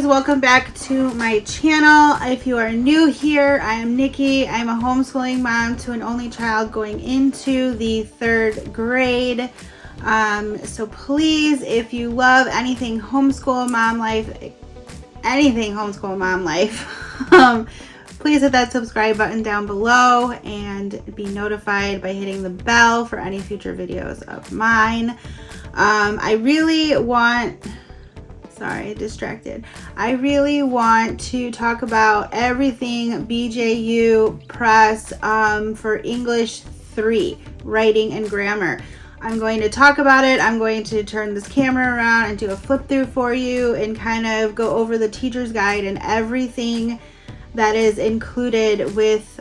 welcome back to my channel. If you are new here, I am Nikki. I'm a homeschooling mom to an only child going into the 3rd grade. So please, if you love anything homeschool mom life, please hit that subscribe button down below and be notified by hitting the bell for any future videos of mine. I really want to talk about everything BJU Press for English 3, writing and grammar. I'm going to talk about it. I'm going to turn this camera around and do a flip through for you and kind of go over the teacher's guide and everything that is included with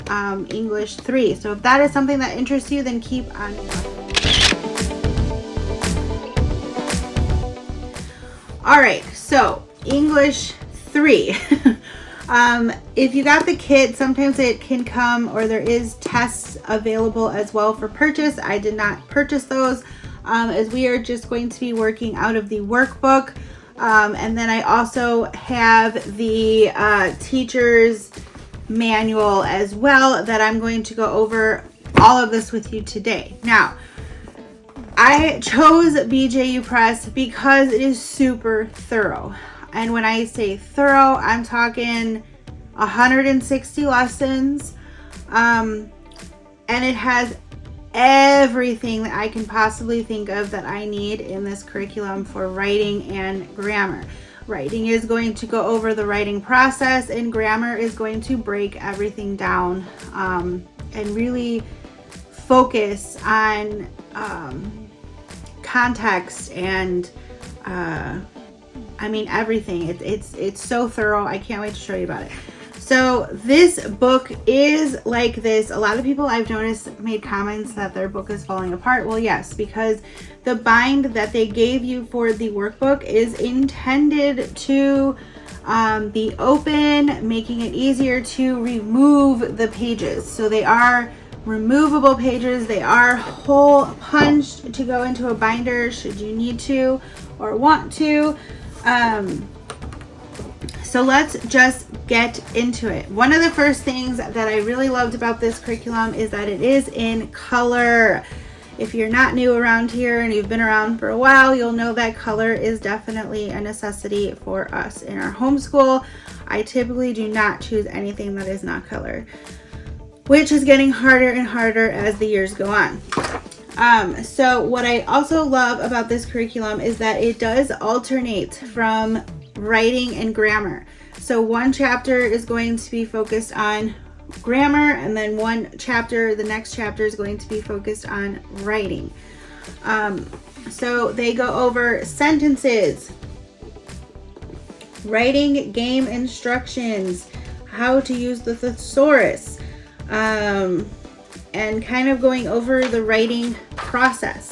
English 3. So if that is something that interests you, then keep on watching. All right, so English 3. If you got the kit, sometimes it can come, or there is tests available as well for purchase. I did not purchase those as we are just going to be working out of the workbook. And then I also have the teacher's manual as well that I'm going to go over all of this with you today. Now, I chose BJU Press because it is super thorough. And when I say thorough, I'm talking 160 lessons. And it has everything that I can possibly think of that I need in this curriculum for writing and grammar. Writing is going to go over the writing process, and grammar is going to break everything down and really focus on context and everything. It's so thorough. I can't wait to show you about it. So this book is like this. A lot of people I've noticed made comments that their book is falling apart. Well, yes, because the bind that they gave you for the workbook is intended to be open, making it easier to remove the pages. So they are removable pages. They are hole punched to go into a binder should you need to or want to. So let's just get into it. One of the first things that I really loved about this curriculum is that it is in color. If you're not new around here and you've been around for a while, you'll know that color is definitely a necessity for us in our homeschool. I typically do not choose anything that is not color, which is getting harder and harder as the years go on. So what I also love about this curriculum is that it does alternate from writing and grammar. So one chapter is going to be focused on grammar, and then the next chapter is going to be focused on writing. So they go over sentences, writing game instructions, how to use the thesaurus, and kind of going over the writing process.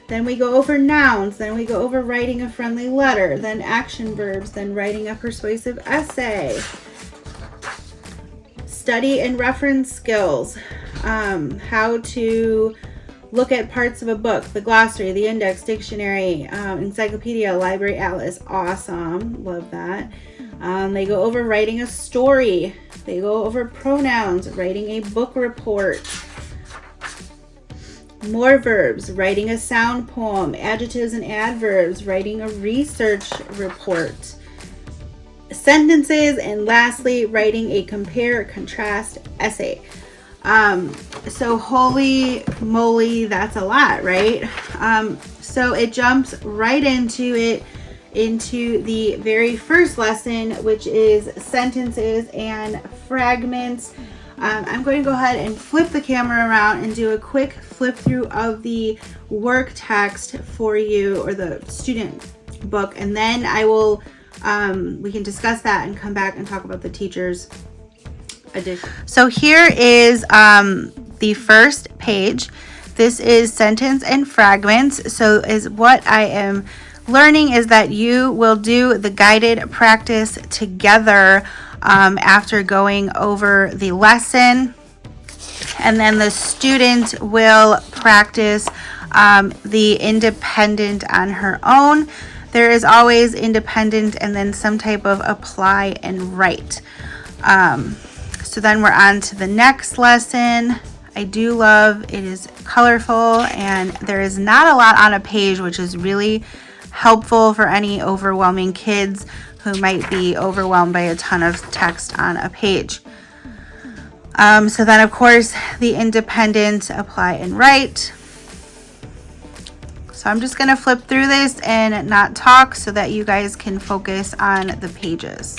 Then we go over nouns, then we go over writing a friendly letter, then action verbs, then writing a persuasive essay, study and reference skills, how to look at parts of a book, the glossary, the index, dictionary, encyclopedia, library atlas. Awesome, love that. They go over writing a story, they go over pronouns, writing a book report, more verbs, writing a sound poem, adjectives and adverbs, writing a research report, sentences, and lastly, writing a compare contrast essay. So holy moly, that's a lot, right? So it jumps right into the very first lesson, which is sentences and fragments. I'm going to go ahead and flip the camera around and do a quick flip through of the work text for you, or the student book, and then I will we can discuss that and come back and talk about the teacher's edition. So here is the first page. This is sentence and fragments. So is what I am learning is that you will do the guided practice together after going over the lesson, and then the student will practice the independent on her own. there is always independent and then some type of apply and write. So then we're on to the next lesson. I do love it is colorful and there is not a lot on a page, which is really helpful for any overwhelming kids who might be overwhelmed by a ton of text on a page. So then of course the independent apply and write. So I'm just going to flip through this and not talk so that you guys can focus on the pages.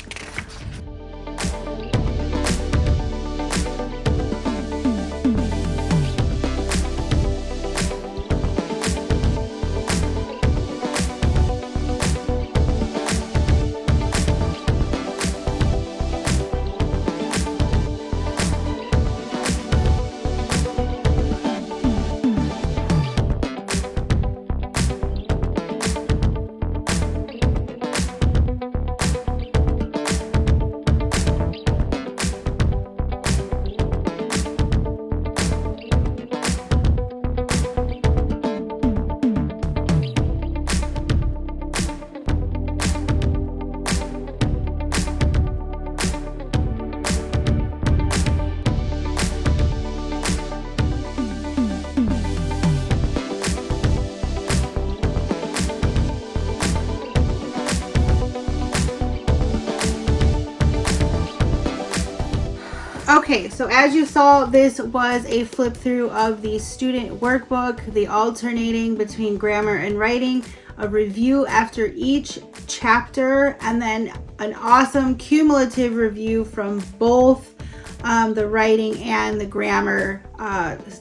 Okay, so as you saw, this was a flip through of the student workbook, the alternating between grammar and writing, a review after each chapter, and then an awesome cumulative review from both the writing and the grammar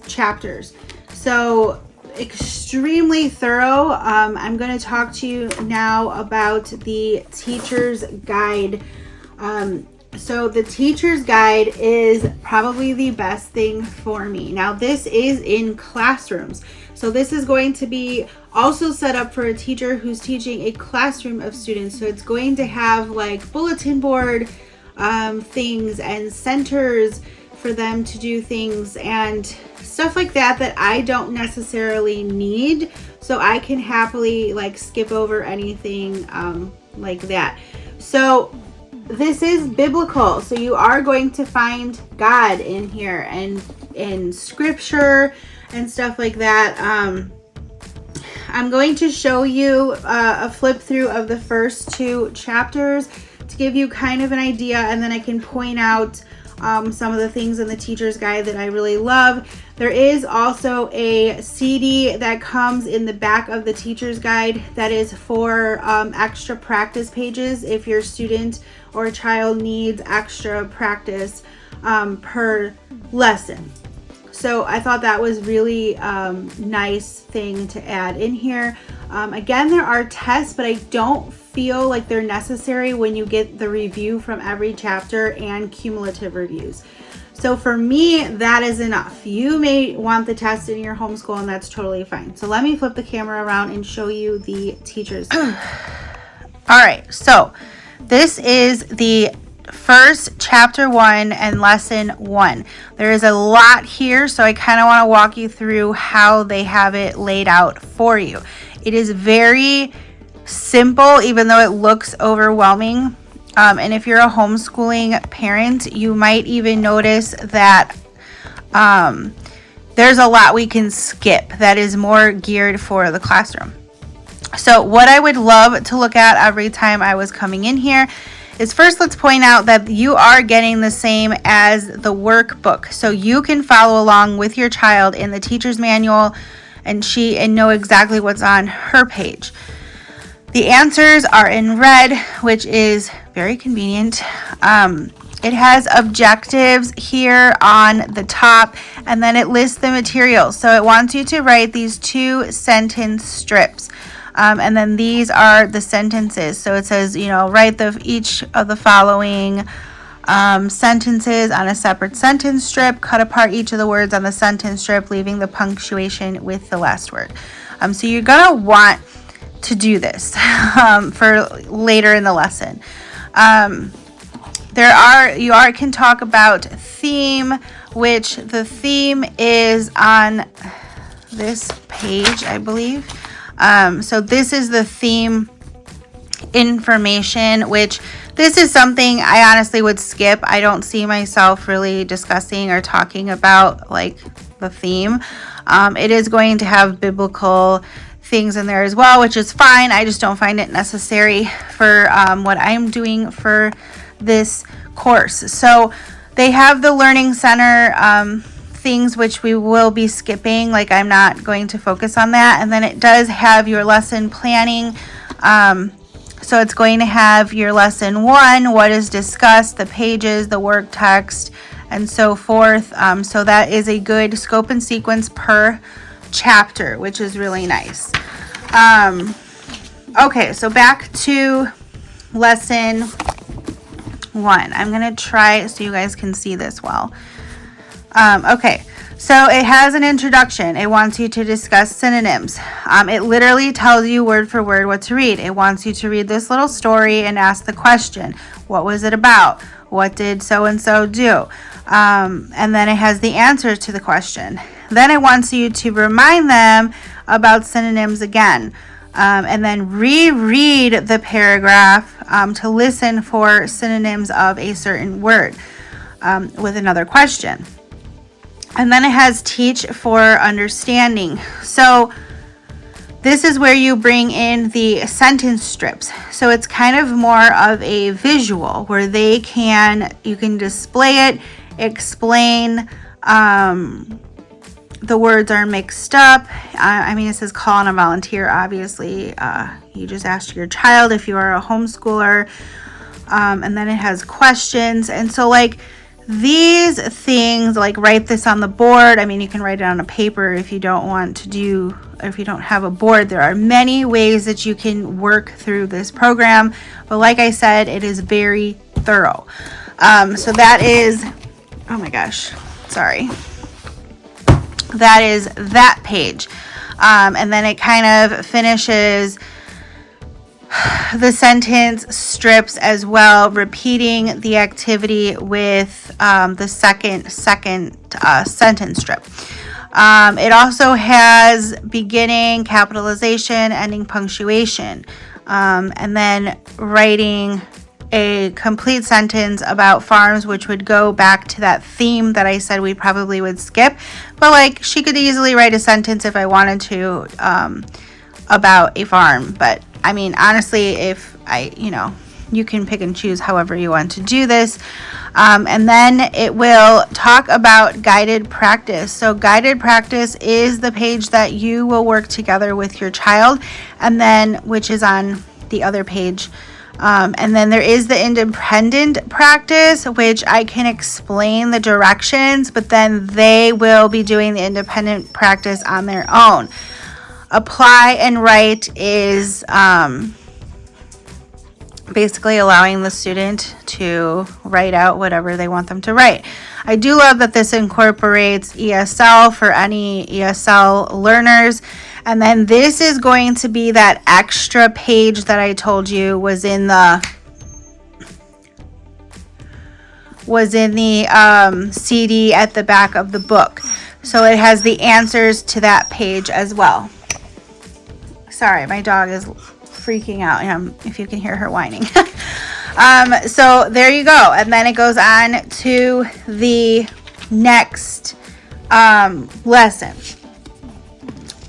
chapters. So extremely thorough. I'm going to talk to you now about the teacher's guide. So the teacher's guide is probably the best thing for me. Now this is in classrooms. So this is going to be also set up for a teacher who's teaching a classroom of students. So it's going to have like bulletin board things and centers for them to do things and stuff like that that I don't necessarily need. So I can happily like skip over anything like that. So this is biblical, so you are going to find God in here and in scripture and stuff like that. I'm going to show you a flip through of the first two chapters to give you kind of an idea, and then I can point out some of the things in the teacher's guide that I really love. There is also a CD that comes in the back of the teacher's guide that is for extra practice pages if your student or a child needs extra practice per lesson. So I thought that was really nice thing to add in here. Again, there are tests, but I don't feel like they're necessary when you get the review from every chapter and cumulative reviews. So for me, that is enough. You may want the test in your homeschool, and that's totally fine. So let me flip the camera around and show you the teacher's. All right, so this is the first chapter 1 and lesson 1. There is a lot here, so I kind of want to walk you through how they have it laid out for you. It is very simple, even though it looks overwhelming. And if you're a homeschooling parent, you might even notice that there's a lot we can skip that is more geared for the classroom. So what I would love to look at every time I was coming in here is first, let's point out that you are getting the same as the workbook. So you can follow along with your child in the teacher's manual and know exactly what's on her page. The answers are in red, which is very convenient. It has objectives here on the top, and then it lists the materials. So it wants you to write these 2 sentence strips. And then these are the sentences. So it says, write each of the following sentences on a separate sentence strip. Cut apart each of the words on the sentence strip, leaving the punctuation with the last word. So you're going to want to do this for later in the lesson. You can talk about theme, which the theme is on this page, I believe. So this is the theme information, which this is something I honestly would skip. I don't see myself really discussing or talking about like the theme. It is going to have biblical things in there as well, which is fine. I just don't find it necessary for what I'm doing for this course. So they have the Learning Center things, which we will be skipping. Like, I'm not going to focus on that. And then it does have your lesson planning. So it's going to have your lesson 1, what is discussed, the pages, the work text, and so forth. So that is a good scope and sequence per chapter, which is really nice. Okay, so back to lesson 1. I'm going to try so you guys can see this well. Okay, so it has an introduction. It wants you to discuss synonyms. It literally tells you word for word what to read. It wants you to read this little story and ask the question, what was it about? What did so-and-so do? And then it has the answers to the question. Then it wants you to remind them about synonyms again. And then reread the paragraph to listen for synonyms of a certain word with another question. And then it has teach for understanding. So this is where you bring in the sentence strips. So it's kind of more of a visual where you can display it, explain, the words are mixed up. I mean, it says call on a volunteer. Obviously, you just ask your child if you are a homeschooler. And then it has questions. And so like these things, like write this on the board. I mean, you can write it on a paper if you don't want to do, if you don't have a board. There are many ways that you can work through this program. But like I said, it is very thorough. So that is, oh my gosh, sorry. That is that page. And then it kind of finishes the sentence strips as well, repeating the activity with the second sentence strip. It also has beginning, capitalization, ending punctuation, and then writing a complete sentence about farms, which would go back to that theme that I said we probably would skip. But like, she could easily write a sentence if I wanted to about a farm. But I mean, honestly, if you can pick and choose however you want to do this. And then it will talk about guided practice. So guided practice is the page that you will work together with your child, and then which is on the other page. And then there is the independent practice, which I can explain the directions, but then they will be doing the independent practice on their own. Apply and write is basically allowing the student to write out whatever they want them to write. I do love that this incorporates ESL for any ESL learners. And then this is going to be that extra page that I told you was in the CD at the back of the book. So it has the answers to that page as well. Sorry, my dog is freaking out, if you can hear her whining. So there you go. And then it goes on to the next lesson.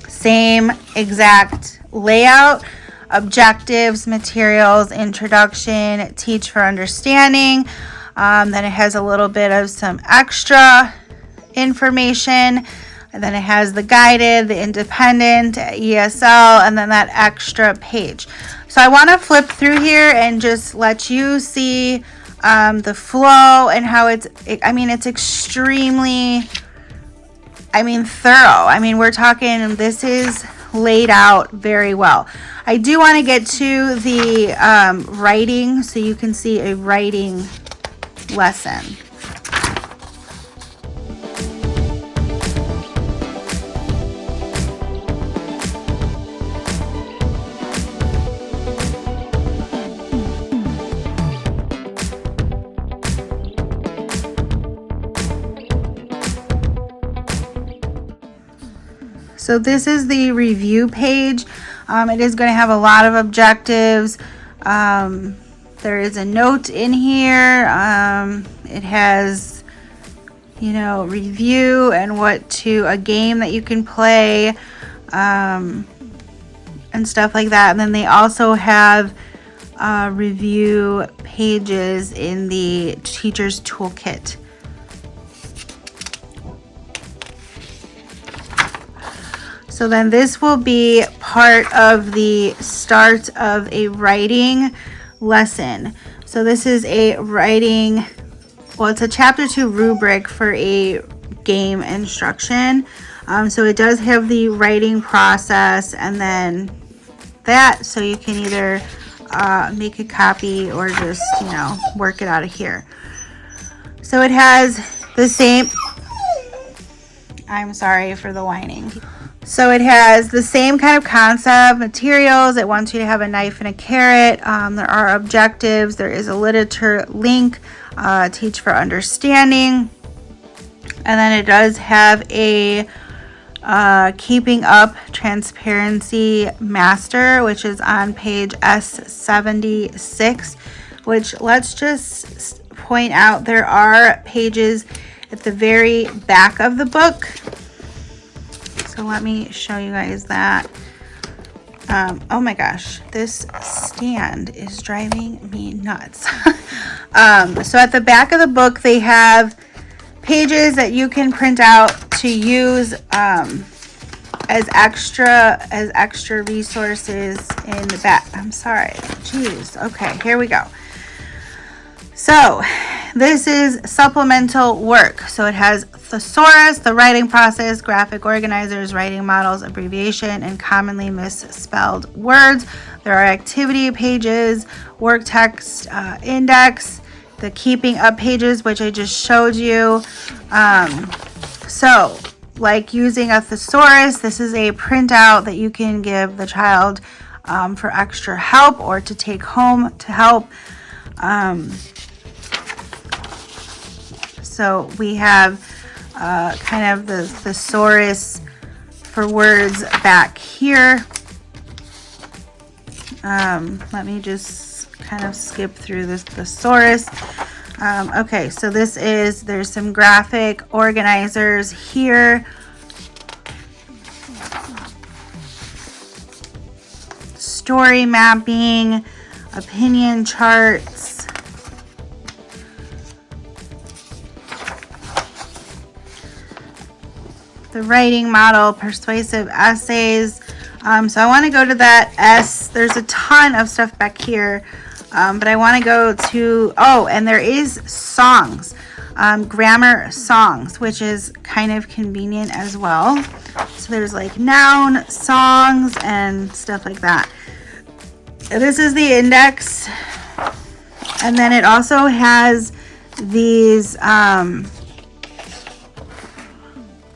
Same exact layout, objectives, materials, introduction, teach for understanding. Then it has a little bit of some extra information. And then it has the guided, the independent, ESL, and then that extra page. So I want to flip through here and just let you see the flow and how it's extremely, thorough. We're talking, this is laid out very well. I do want to get to the writing so you can see a writing lesson. So this is the review page. It is going to have a lot of objectives, There is a note in here. It has, you know, review and a game that you can play, and stuff like that. And then they also have review pages in the teacher's toolkit. So then this will be part of the start of a writing lesson. So this is a writing, well, it's a chapter 2 rubric for a game instruction. So it does have the writing process and then that, so you can either make a copy or just, you know, work it out of here. So it has the same, I'm sorry for the whining. So it has the same kind of concept, materials. It wants you to have a knife and a carrot. There are objectives. There is a literature link, teach for understanding. And then it does have a keeping up transparency master, which is on page S76, which, let's just point out, there are pages at the very back of the book. So let me show you guys that. Oh my gosh, this stand is driving me nuts. So at the back of the book, they have pages that you can print out to use as extra resources in the back. I'm sorry. Jeez. Okay, here we go. So this is supplemental work. So it has thesaurus, the writing process, graphic organizers, writing models, abbreviation, and commonly misspelled words. There are activity pages, work text, index, the keeping up pages, which I just showed you. So like using a thesaurus, this is a printout that you can give the child for extra help or to take home to help. So we have kind of the thesaurus for words back here. Let me just kind of skip through this thesaurus. Okay, so there's some graphic organizers here. Story mapping, opinion charts. The writing model, persuasive essays. So I want to go to that S. There's a ton of stuff back here, but I want to go to, and there is songs, grammar songs, which is kind of convenient as well. So there's like noun songs and stuff like that. This is the index, and then it also has these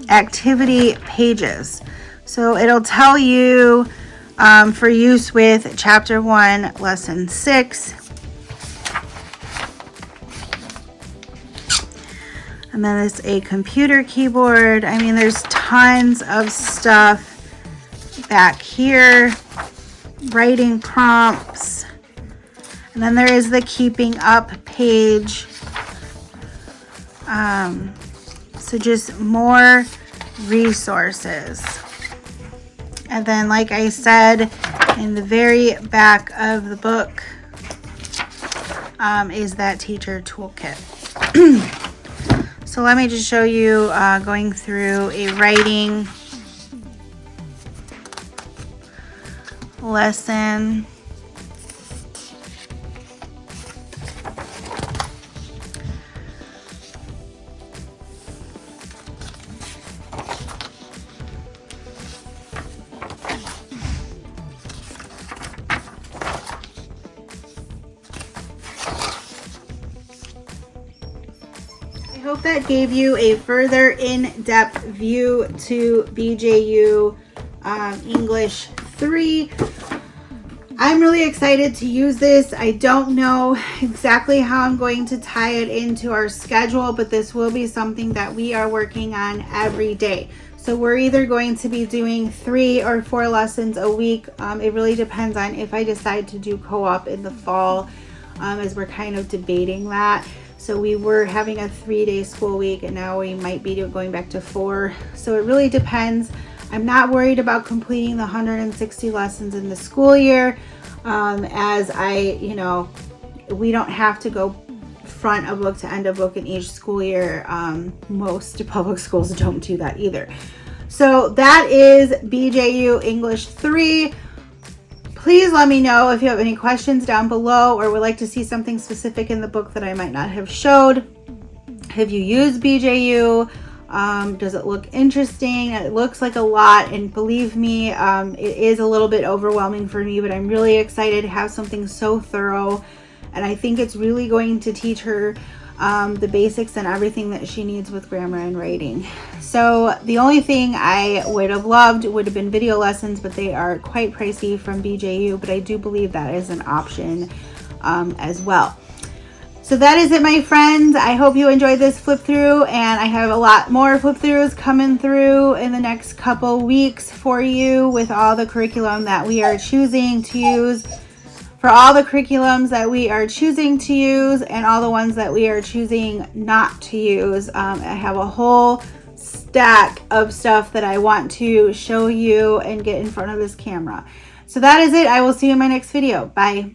activity pages. So it'll tell you for use with chapter 1, lesson 6. And then there's a computer keyboard. I mean, there's tons of stuff back here. Writing prompts. And then there is the keeping up page. So just more resources. And then, like I said, in the very back of the book is that teacher toolkit. So let me just show you going through a writing lesson. I hope that gave you a further in-depth view to BJU English 3. I'm really excited to use this. I don't know exactly how I'm going to tie it into our schedule, but this will be something that we are working on every day. So we're either going to be doing 3 or 4 lessons a week. It really depends on if I decide to do co-op in the fall, as we're kind of debating that. So we were having a 3-day school week, and now we might be going back to 4. So it really depends. I'm not worried about completing the 160 lessons in the school year, as we don't have to go front a book to end a book in each school year. Most public schools don't do that either. So that is BJU English 3. Please let me know if you have any questions down below, or would like to see something specific in the book that I might not have showed. Have you used BJU? Does it look interesting? It looks like a lot, and believe me, it is a little bit overwhelming for me, but I'm really excited to have something so thorough, and I think it's really going to teach her the basics and everything that she needs with grammar and writing. So the only thing I would have loved would have been video lessons, but they are quite pricey from BJU, but I do believe that is an option as well. So that is it, my friends. I hope you enjoyed this flip through, and I have a lot more flip throughs coming through in the next couple weeks for you with all the curriculum that we are choosing to use. For all the curriculums that we are choosing to use and all the ones that we are choosing not to use, I have a whole stack of stuff that I want to show you and get in front of this camera. So that is it. I will see you in my next video. Bye.